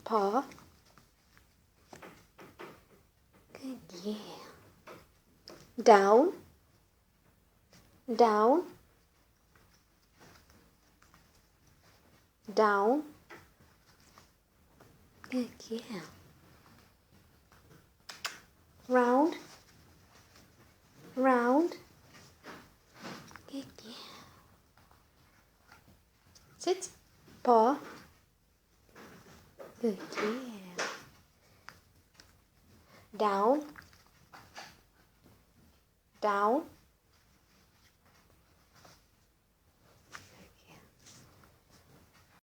paw. Good, yeah. Down, down, down. Good, yeah. Round, round. Good, yeah. Sit, paw. Good, yeah. Down, down.